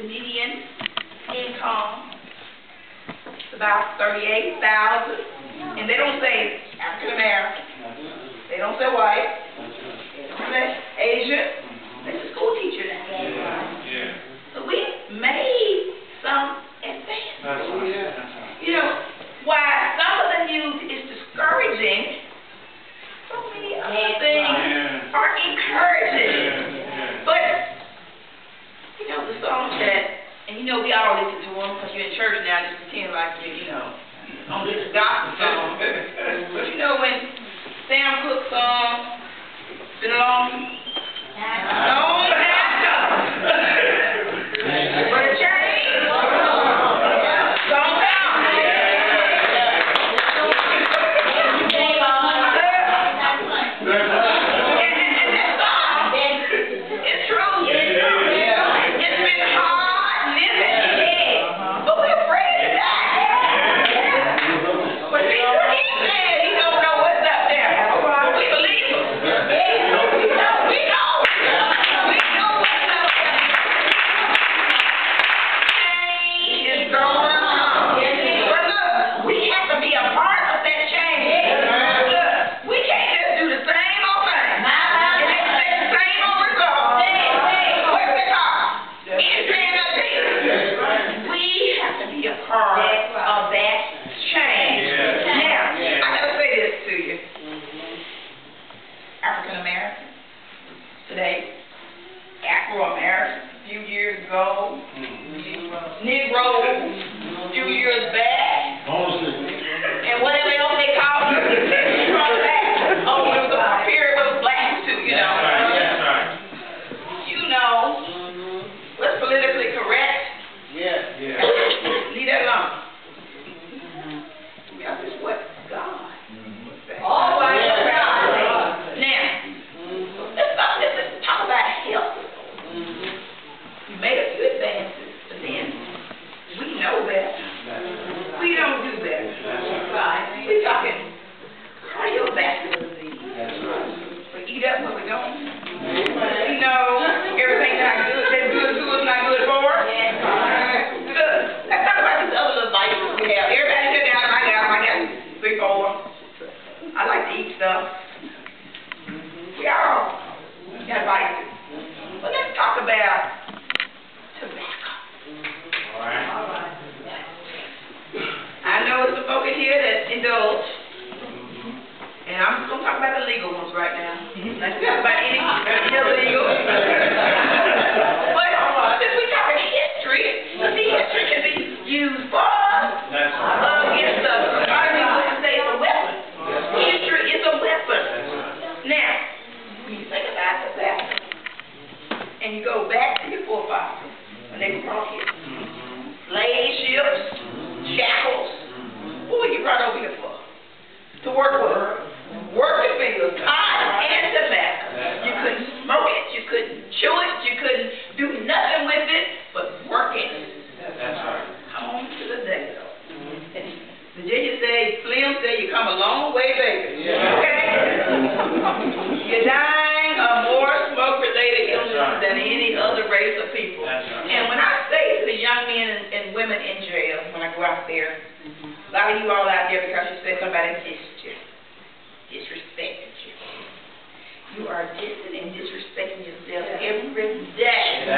the median income is about $38,000, and they don't say African American, they don't say white, they don't say Asian, they say school teacher now. So we made some advances. You know, why some of the news is discouraging, so many other things are encouraging. But, you know, the song said, and you know we all listen to them because you're in church now, just pretend like you know, don't listen to gospel songs. But you know when Sam Cooke song, been a long time. For the church. Today, Afro-Americans, a few years ago, Negroes, a few years back, and whatever else they call it, from back. Oh, it was a period with blacks too, you know. That's right. You know, what's politically correct? Leave that alone. Because it's what God says. All right. Made a few advances, but then we know better. We don't do better. Right? We're talking cardiovascular disease. We eat up what we don't. We know everything's not good. That's good to us, not good for us. Good. Let's talk about these other little vices we have. Everybody sit down. I got 3, 4. I like to eat stuff. We all got vices. But let's talk about tobacco. Alright. I know there's some folk in here that indulge. And I'm just going to talk about the legal ones right now. Let's talk about any illegal. But since we're talking history, see, history can be used for against us. A lot of people would say it's a weapon. History is a weapon. Now, when you think about tobacco, and you go back to your forefathers when they were brought here. Slave ships, shackles. What were you brought over here for? To work with. Work the fields, cotton and tobacco. You couldn't smoke it, you couldn't chew it, you couldn't do nothing with it but work it. That's right. Come on to the day. Virginia said, Slim said, you come a long way, baby. You're dying of more smoke-related illnesses than any other race of people. And when I say to the young men and women in jail, when I go out there, a lot of you all out there because you said somebody dissed you, disrespected you. You are dissing and disrespecting yourself every day.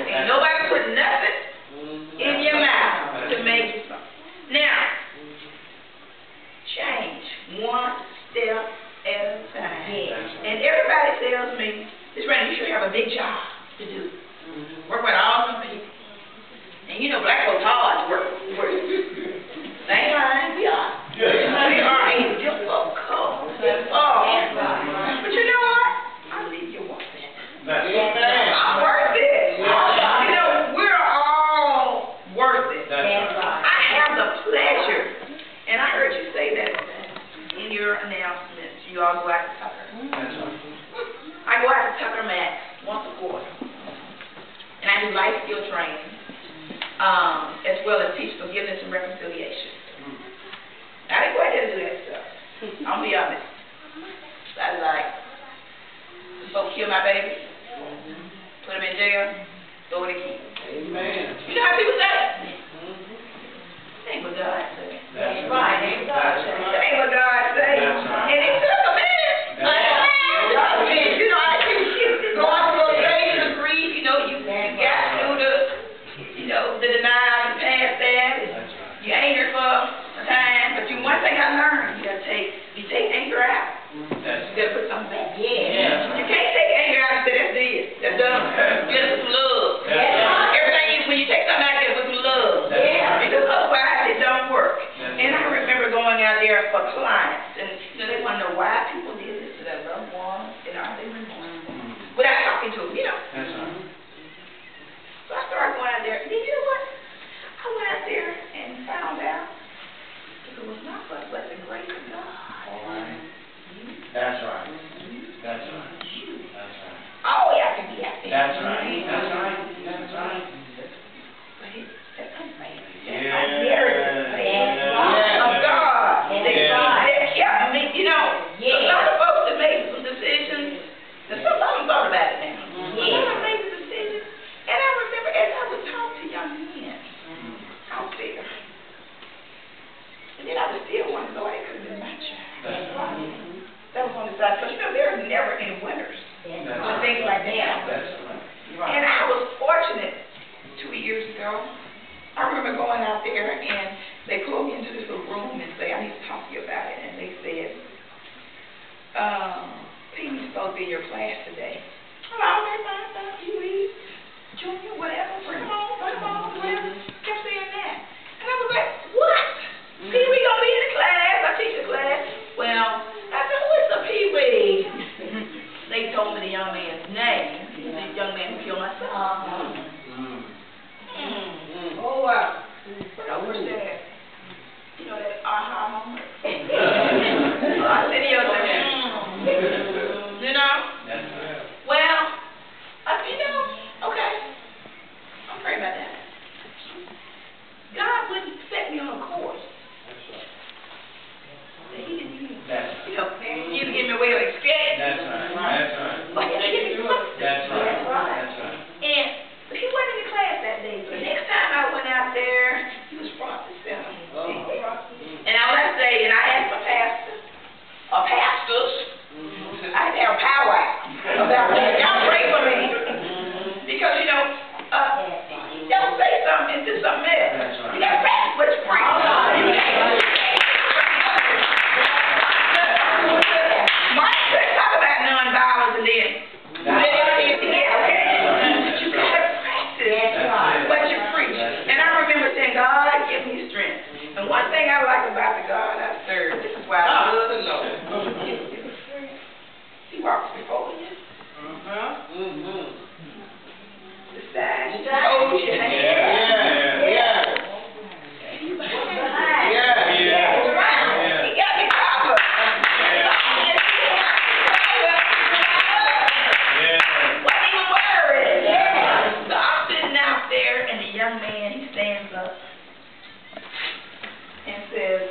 Ain't nobody put nothing in your mouth to make you something. Now, change one step at a time. And everybody tells me, Miss Rayner, you should have a big job to do. Work with all some people. And you know, black folks hard to work. Same line, we are. We are a difficult couple. But you know what? I believe you want that. I'm worth it. You know, we're all worth it. I have the pleasure, and I heard you say that in your announcements. You all go out to Tucker. I go out to Tucker Max once a quarter, and I do life skill training, as well as teach forgiveness and reconciliation. Now, I didn't go out there to do that stuff. I'll be honest. I was like, folks kill my baby, put him in jail, throw it in key. Amen. You know how people say? Ain't what God say. That's right. Ain't God say. Ain't what God say. And it took a minute. You know, I you going through a phase of grief. You know, you got through the denial. You passed that. You angered for a time, but one thing I learned, you take anger out. You gotta put something back. Yeah. You can't take anger out and say that's it. That's done. You gotta put some love. Everything when you take something out, you gotta put some love. Because otherwise it don't work. And I remember going out there for clients, and they want to know why people did this to their loved ones, and are they remorseful? Without talking to them, That's right. So I started going out there, and then you know what? I went out there and found out if it was not but the grace of God. That's right. That's right. That's right. Oh, you have to be out there. That's right. That's right. That's right. But that's unfair. Of God. That kept me, a lot of folks that made some decisions, and some of them thought about it now. Some of them made the decisions, and I remember as I would talk to young men out there, and then I would still wonder, Lord, it could have been my child. That's right. That was on the side, because there are never any winners when things like that happen. And I was fortunate 2 years ago. I remember going out there, and they pulled me into this little room and said, I need to talk to you about it. And they said, Pete's supposed to be in your class today. I'm like, okay, fine, Pee-wee, Junior, whatever, bring him on, whatever. Kept saying that. And I was like, what? Pee-wee gonna be in the class? I teach the class. Well, I said, who is the Pee-wee? They told me the young man's name. The young man who killed my son. Oh, wow. But I wish that, that aha moment. I said, That's right. Well, okay. I'm praying about that. God wouldn't set me on a course. That He didn't use. He didn't give me a way to escape. That's right. That's right. But He didn't give me something. That's right. That's right. And He wasn't in the class that day. The next time I went out there, He was front and center. And I would say, and I asked my pastor, or pastors, I had to have a powwow about that. Y'all pray for me. Because, don't say something and do something else. That's right. You got to practice what you preach. Mark said, talk about nonviolence and then everything together. But you got to practice what you preach. And I remember saying, God, give me strength. And one thing I like about the God I serve, this is why I love the Lord. He walks before you. The side, he holds your hand. He's behind. He got me covered. Wasn't even worried. So I'm sitting out there, and the young man, he stands up and says,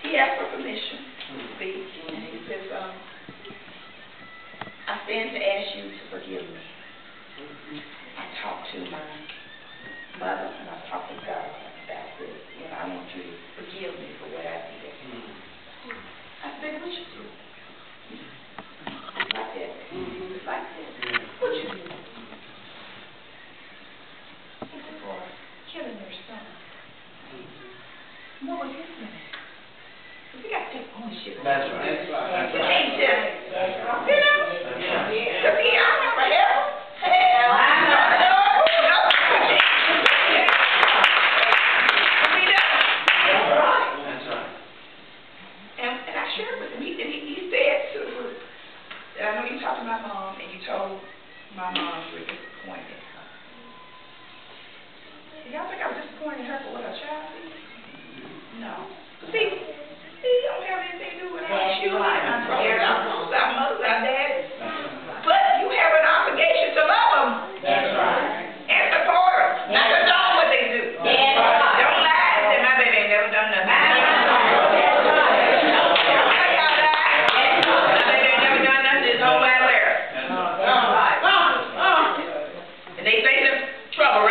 he asked for permission to speak, and he says, I stand to ask you to forgive me. I talked to my mother, and I talked to God about this, and I want you to forgive me for what I did. I said, what you do? It's like that. It's like this. What you do? He said, for killing your son. What was his name? We got to take ownership. That's right. That's right. You can't just, because I remember hell. That's right. And I shared with him, he said to that I know you talked to my mom, and you told my mom you were disappointed in her. Y'all think I was disappointed in her for what her child did? No. See, it don't have anything to do with our children, our brothers, our mothers, our daddies. But you have an obligation to love them. That's right. And support them. Not condone what they do. Don't lie and say, my baby ain't never done nothing. My baby ain't never done nothing. There's no lie there. And they face trouble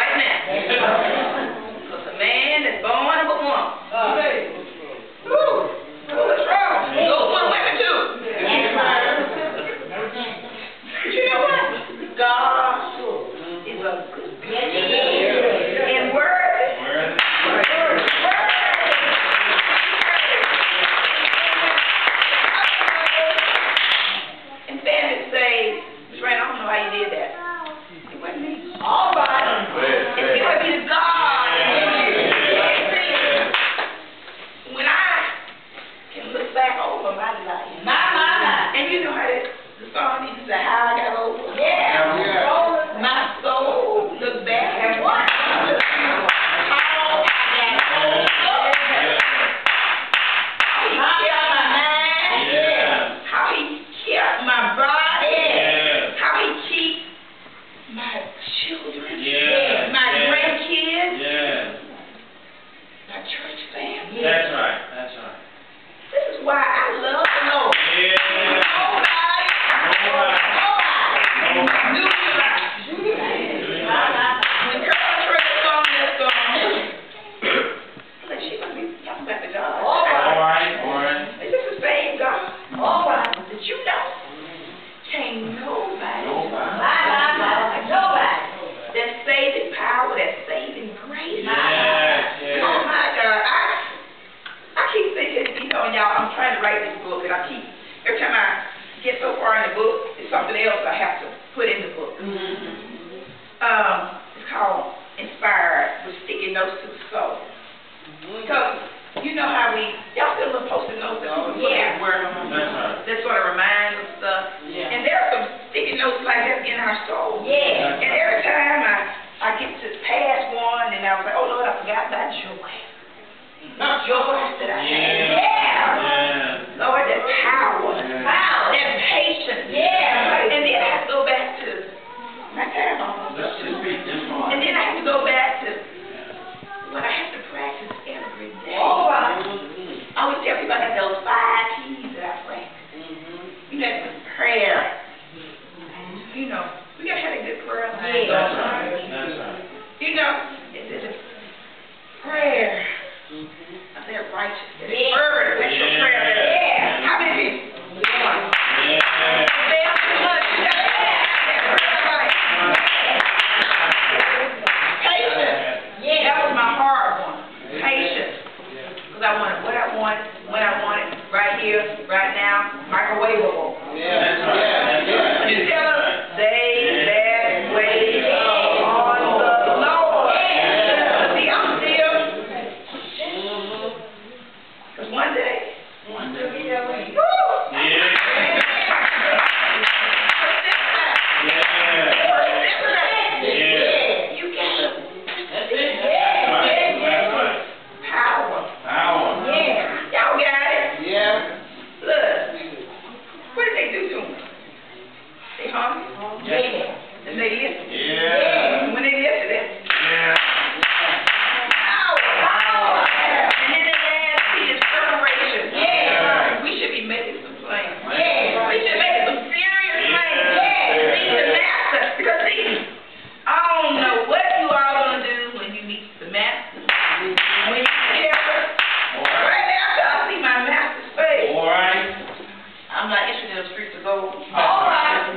did that. It wasn't me. All right. It's going to be the God. When I can look back over my life. And you know how the song used to say, how I got over. Yeah. My soul look back at what? Every time I get so far in the book, it's something else I have to put in the book. It's called Inspired with Sticky Notes to the Soul. Because you know how y'all still look post-it notes that people put word on that sort of remind us stuff. And there are some sticky notes like that in our soul. And every time I get to pass one and I was like, oh Lord, I forgot that joy. Joy that I had. Lord, that power. That patience. And then I have to go back to my time. And then I have to go back to what I have to practice every day. I always tell people I got those 5 P's that I practice. You know, prayer. You know, we got to have a good prayer life. That's right. You know, it's prayer. I said righteous. Fervent, effectual prayer. How many people? Right now, microwavable. You tell them, they that wait on the Lord. See, I'm still, because one day, you got power. Y'all got it. Look, what did they do to them? They hung? And they lifted? When they lifted it? Power! And then the last P is preparation. We should be making some plans. We should make some serious plans. Meet the master. Because see, I don't know what you all going to do when you meet the master. When you together. Right after I see my master's face. I'm not interested in the streets of gold.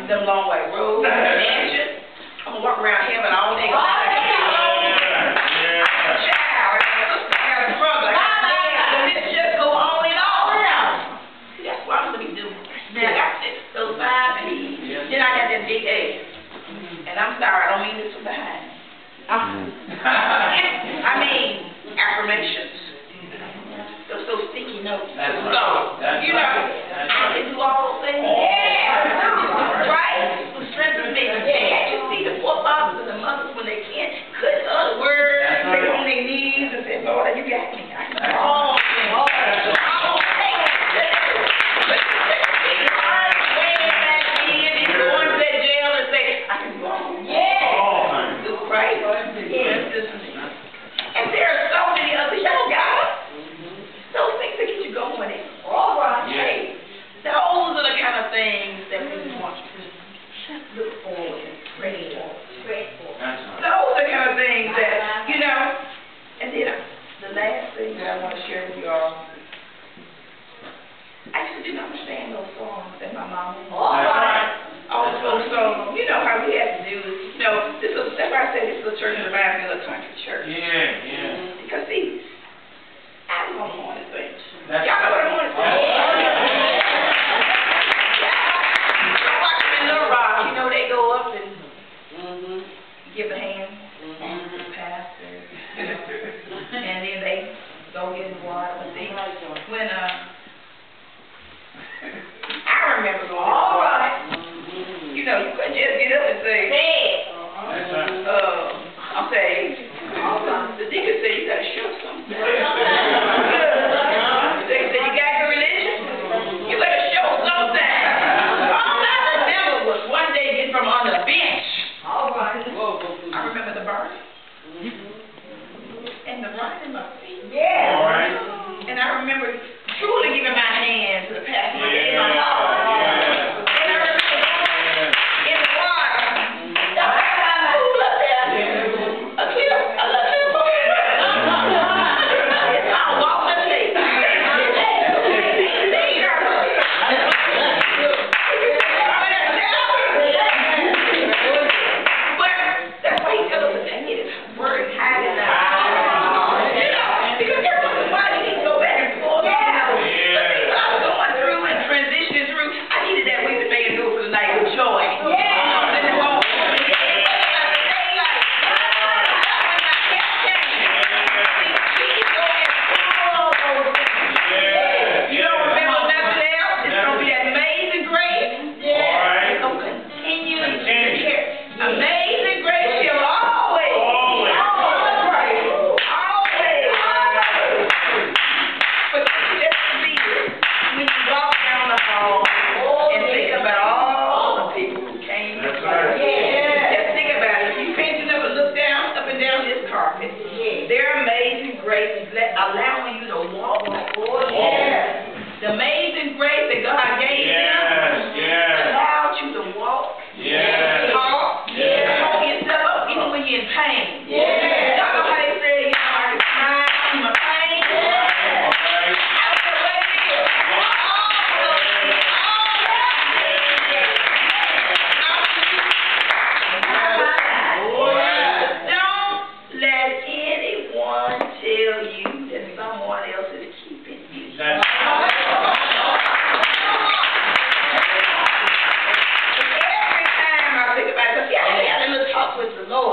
Them long white roads, mansions. I'm going to walk around heaven all day. I got a child, I got a sister, I got a brother, I got a dad. The list just go on and on. See, that's what I'm going to be doing. Now, I got those 5 P's. Then I got that big A. And I'm sorry, I don't mean this from behind. I mean, affirmations. Those sticky notes. You know, I can do all those things. Right? To strengthen me. Can't you see the forefathers and the mothers when they can't cut other words, they on their knees and say, Lord, you got me. I can do all things. I'm going to take it. But you take the hard way back in and go into that jail and say, I can do all things. Right? And there are so many others. Y'all got them. Those things that get you going. Hey, those are the kind of things that we want to look forward and pray for. Those are the kind of things that, you know, and then the last thing that I want to share with you all, I used to didn't understand those songs that my mom also, so, you know how we have to do this. You know, that's why I said this little church reminds me of a country church. Because see, I don't want to think. Y'all know what I want to think? I watch them in Little Rock, you know, they go up and from on the bench. All right. I remember the burning and the running in my feet. Yeah. All right. And I remember truly giving my hand to the pastor. Yeah. And I remember in the water. The first time I pulled up there, a cliff, I love you. It's called walking the lake. But that's why he tells us to take it. Word high and because everyone's why you need to go back and forth. The things I was going through and transitioning through, I needed that wisdom man to do it for the night with joy. You don't remember nothing else? It's going to be that amazing grace. It's going to continue to care. Amazing grace shall always. But just see when you walk down the hall and think about all the people who came before. Just think about it. You can't just never look down, up and down this carpet. Their amazing grace is allowing you to walk. The amazing grace that God gave them allowed you to walk, talk, hold yourself up even when you're in pain. Y'all know how they say, I can smile in my pain? That's the way it is. Don't let anyone tell you that someone else is keeping you. Every time I think about it, because I had a little talk with the Lord.